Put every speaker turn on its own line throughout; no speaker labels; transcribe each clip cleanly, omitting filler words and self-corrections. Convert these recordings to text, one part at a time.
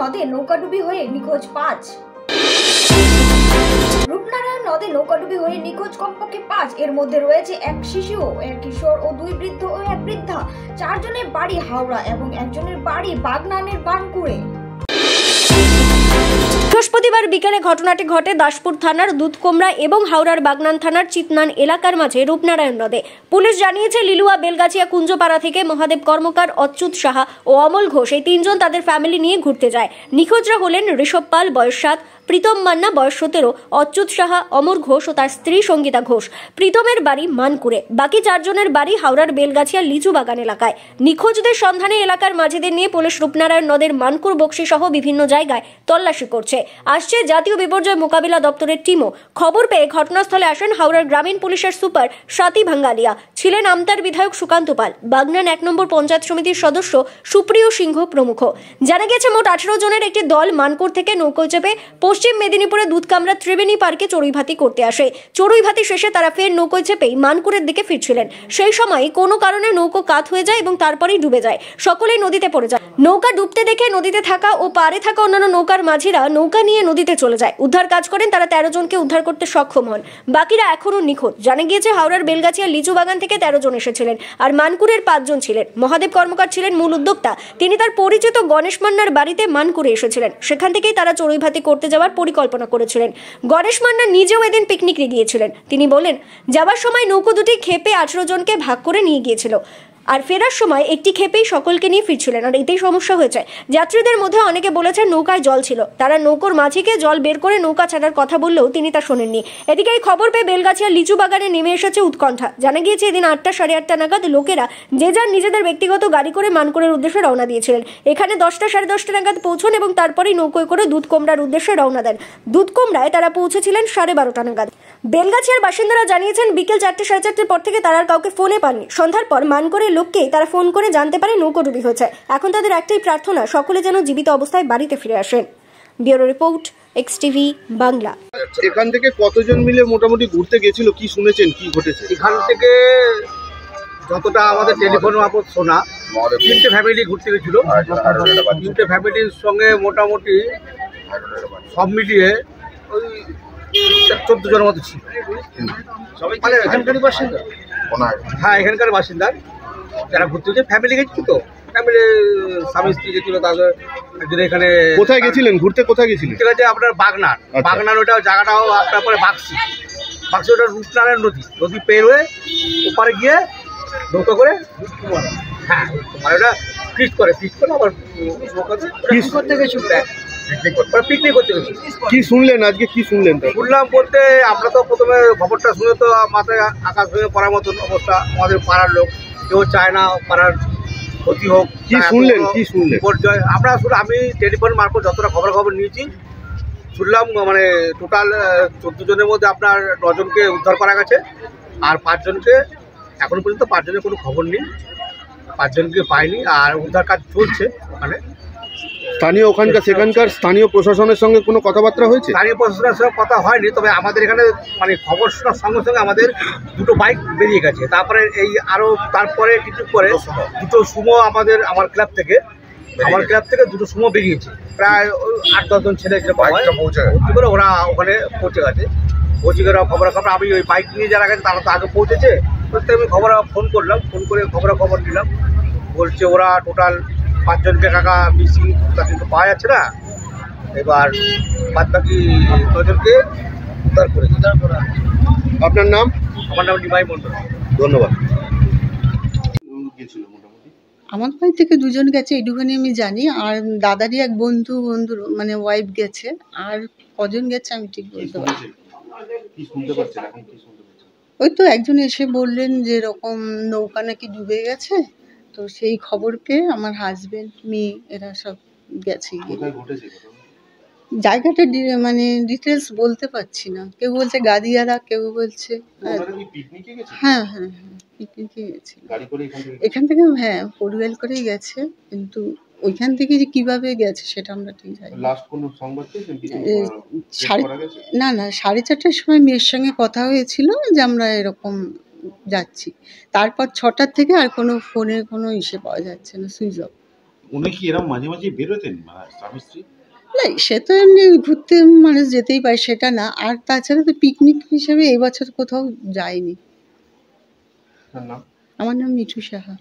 নদে নৌকাডুবি হয়ে নিখোঁজ ৫। রূপনারায়ণ নদে নৌকাডুবি হয়ে নিখোঁজ কমপক্ষে ৫। এর মধ্যে রয়েছে এক শিশু, এক কিশোর ও ২ বৃদ্ধ ও এক বৃদ্ধা। ৪ জনের বাড়ি হাওড়া এবং একজনের বাড়ি বাগনানের বানকুড়ে। বৃহস্পতিবার বিকেলে ঘটনাটি ঘটে দাসপুর থানার দুধকুমড়া এবং হাওড়ার বাগনান থানার চিতনান এলাকার মাঝে রূপনারায়ণ নদে। পুলিশ জানিয়েছে লিলুয়া বেলগাছিয়া কুঞ্জপাড়া থেকে মহাদেব কর্মকার, অচ্যুত সাহা ও অমল ঘোষ এই ৩ জন তাদের ফ্যামিলি নিয়ে ঘুরতে যায়। নিখোঁজরা হলেন ঋষভ পাল বয়স ৭, প্রীতম মান্না বয়স ১৭, অচ্যুত সাহা, অমর ঘোষ ও তার স্ত্রী সঙ্গীতা ঘোষ। প্রীতমের বাড়ি মানকুড়ে, বাকি ৪ জনের বাড়ি হাওড়ার বেলগাছিয়া লিচু বাগান এলাকায়। নিখোঁজদের সন্ধানে এলাকার মাঝিদের নিয়ে পুলিশ রূপনারায়ণ নদের মানকুড় বক্সি সহ বিভিন্ন জায়গায় তল্লাশি করছে। আসছে জাতীয় বিপর্যয় মোকাবিলা দপ্তরের টিমও। খবর পেয়ে ঘটনাস্থলে আসেন হাওড়ার গ্রামীণ পুলিশের সুপার স্বাতী ভাঙ্গালিয়া, ছিলেন আমতার বিধায়ক সুকান্ত পাল, বাগনান ১ নম্বর পঞ্চায়েত সমিতির সদস্য সুপ্রিয় সিংহ প্রমুখ। জানা গেছে মোট ১৮ জনের একটি দল মানকুড় থেকে নৌকোয় চেপে পশ্চিম মেদিনীপুরে দুধকামরা ত্রিবেণী পার্কে চড়ুইভাতি করতে আসে। চড়ুইভাতি শেষে তারা ফের নৌকোয় চেপেই মানকুড়ের দিকে ফিরছিলেন। সেই সময় কোনো কারণে নৌকো কাত হয়ে যায় এবং তারপরেই ডুবে যায়। সকলেই নদীতে পড়ে যায়। নৌকা ডুবতে দেখে নদীতে থাকা ও পাড়ে থাকা অন্যান্য নৌকার মাঝিরা নৌকা নিয়ে নদীতে চলে যায়। উদ্ধার কাজ করেন তারা। ১৩ জনকে উদ্ধার করতে সক্ষম হন। বাকিরা এখনও নিখোঁজ। জানা গিয়েছে হাওড়ার বেলগাছিয়া লিচু বাগান থেকে ১৩ জন এসেছিলেন আর মানকুড়ের ৫ জন ছিলেন। মহাদেব কর্মকার ছিলেন মূল উদ্যোক্তা। তিনি তার পরিচিত গণেশ মান্নার বাড়িতে মানকুড়ে এসেছিলেন। সেখান থেকেই তারা চড়ুইভাতি করতে যাওয়ার পরিকল্পনা করেছিলেন। গণেশ মান্না নিজেও এদিন পিকনিকে গিয়েছিলেন। তিনি বলেন, যাবার সময় নৌকো দুটি খেপে ১৮ জনকে ভাগ করে নিয়ে গিয়েছিল আর ফেরার সময় একটি খেপেই সকলকে নিয়ে ফিরছিলেন। আর এতেই সমস্যা হয়েছে। যাত্রীদের মধ্যে অনেকে বলেছেন নৌকায় জল ছিল। তারা নৌকোর মাঝিকে জল বের করে নৌকা ছাড়ার কথা বললেও তিনি তা শোনেননি। এদিকে এই খবর পেয়ে বেলগাছিয়া লিচু বাগানে নেমে এসেছে উৎকণ্ঠা। জানা গিয়েছে এদিন ৮টা সাড়ে ৮টা নাগাদ লোকেরা যে যার নিজেদের ব্যক্তিগত গাড়ি করে মানকুড়ের উদ্দেশ্যে রওনা দিয়েছিলেন। এখানে ১০টা সাড়ে ১০টা নাগাদ পৌঁছন এবং তারপরেই নৌকোয় করে দুধকুমড়ার উদ্দেশ্যে রওনা দেন। দুধকুমড়ায় তারা পৌঁছেছিলেন সাড়ে ১২টা নাগাদ। বেলগাছিয়ার বাসিন্দারা জানিয়েছেন বিকেল ৪টে সাড়ে ৪টের পর থেকে তারা আর কাউকে ফোনে পাননি। সন্ধ্যার পর মানকুড়ের লোককেই তারা ফোন করে জানতে পারে নৌকোডুবি হয়েছে। এখন তাদের একটাই প্রার্থনা, সকলে যেন জীবিত অবস্থায় বাড়িতে ফিরে আসেন। Bureau report, XTV Bangla.
এখান থেকে কতজন মিলে মোটামুটি ঘুরতে গেছিল, কি শুনেছেন, কি ঘটেছে?
এখান থেকে যতটা আমাদের টেলিফোন মারফত শোনা, 3টে ফ্যামিলি ঘুরতে গেছিল। 3টে ফ্যামিলির সঙ্গে মোটামুটি সব মিলিয়ে ওই 14 জনের মতো ছিল। মানে এখানকারই বাসিন্দা। হ্যাঁ, এখানকার বাসিন্দা যারা ঘুরতে গেছে। ফ্যামিলি গেছিল তো, ফ্যামিলি স্বামী স্ত্রী গেছিল। তাদের একদিন এখানে
কোথায় গেছিলেন ঘুরতে? কোথায় গেছিলেন?
ঠিক আছে, আপনার বাগনান। বাগনান ওটা জায়গাটাও আপনার পরে বাক্সি ওটা রূপনারায়ণ নদী পের হয়ে ওপারে গিয়ে নৌকা করে। হ্যাঁ, মানে ওটা ফিস্ট করে আবার করতে গেছিল, পিকনিক করতে গেছিল।
কি শুনলেন আজকে, কি শুনলেন?
শুনলাম বলতে, আমরা তো প্রথমে খবরটা শুনে তো মাথায় আকাশ ভেঙে পড়ার মতন অবস্থা। আমাদের পাড়ার লোক কেউ চায় না পাড়ার ক্ষতি হোক।
কি শুনলেন?
বিপর্যয় আমরা আমি টেলিফোন মারফত যতটা খবর নিয়েছি শুনলাম, মানে টোটাল 14 জনের মধ্যে আপনার 9 জনকে উদ্ধার করা গেছে। আর 5 জনকে এখনো পর্যন্ত 5 জনের কোনো খবর নেই, 5 জনকে পায়নি। আর উদ্ধার কাজ চলছে ওখানে।
স্থানীয় সেখানকার স্থানীয় প্রশাসনের সঙ্গে কোনো কথাবার্তা হয়েছে?
স্থানীয় প্রশাসনের সঙ্গে কথা হয়নি, তবে আমাদের এখানে মানে খবর শোনার সঙ্গে সঙ্গে আমাদের 2টো বাইক বেরিয়ে গেছে। তারপরে তারপরে কিছু পরে 2টো সুমো আমার ক্লাব থেকে 2টো সুমো বেরিয়েছে। প্রায় 8-10 জন ছেলে করে ওরা ওখানে পৌঁছে গেছে। খবর আমি ওই বাইক নিয়ে যারা গেছে তারা তো আগে পৌঁছেছে। আমি ফোন করলাম, ফোন করে খবর নিলাম। বলছে ওরা টোটাল 5 জনকে কাকা মিসিং, তার কিন্তু পাওয়া যাচ্ছে না। এবার বাদ বাকি 9 জনকে উদ্ধার করেছে।
আপনার নাম?
আমার নাম নিমাই মন্ডল।
ধন্যবাদ।
আমার বাড়ি থেকে 2 জন গেছে, এইটুখানি আমি জানি। আর দাদারই এক বন্ধুর মানে ওয়াইফ গেছে। আর কজন গেছে আমি ঠিক বলতে পারছি। ওই তো একজন এসে বললেন যে এরকম নৌকা নাকি ডুবে গেছে। তো সেই খবর পেয়ে আমার হাজবেন্ড, মেয়ে এরা সব গেছে। জায়গাটা মানে ডিটেলস বলতে পারছি না। কেউ বলছে গাদিয়ারা, কেউ বলছে হ্যাঁ পিকনিকে গেছিল এখান থেকে। হ্যাঁ, পরিবার করেই গেছে, কিন্তু ওইখান থেকে যে কিভাবে গেছে সেটা আমরা ঠিক জানি না। 4:30টার সময় মেয়ের সঙ্গে কথা হয়েছিল যে আমরা এরকম যাচ্ছি। তারপর 6টার থেকে আর কোনো ফোনে কোনো ইসে পাওয়া যাচ্ছে না, সুইচ অফ।
উনি কি এরকম মাঝে মাঝে বেরোতেন মানে স্বামী স্ত্রী?
না সে তো এমনি ঘুরতে মানুষ যেতেই পারে সেটা না, আর তাছাড়া তো পিকনিক হিসেবে এবছর কোথাও যায়নি। আমার নাম মিঠু সাহা।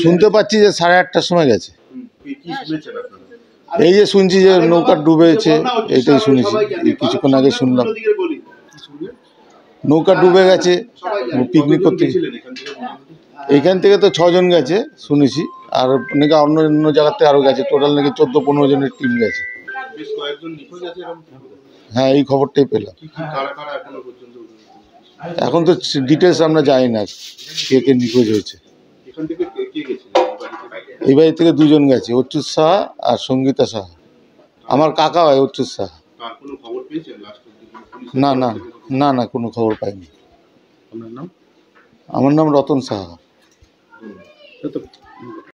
শুনতে পাচ্ছি যে 8:30টার সময় গেছে। এই যে শুনছি যে নৌকা ডুবেছে, এটাই শুনেছি, কিছুক্ষণ আগে শুনলাম নৌকা ডুবে গেছে, পিকনিক করতে। এখান থেকে তো 6 জন গেছে শুনেছি, আর নাকি অন্য অন্য জায়গার থেকে আরও গেছে, টোটাল নাকি 14-15 জনের টিম গেছে। হ্যাঁ, এই খবরটাই পেলাম। এখন তো ডিটেলস আমরা জানি না কে কে নিখোঁজ হয়েছে। এই বাড়ি থেকে 2 জন গেছে, অচ্যুত সাহা আর সঙ্গীতা সাহা। আমার কাকা হয় অচ্যুত সাহা। না না না না, কোনো খবর পাইনি। আমার নাম রতন সাহা।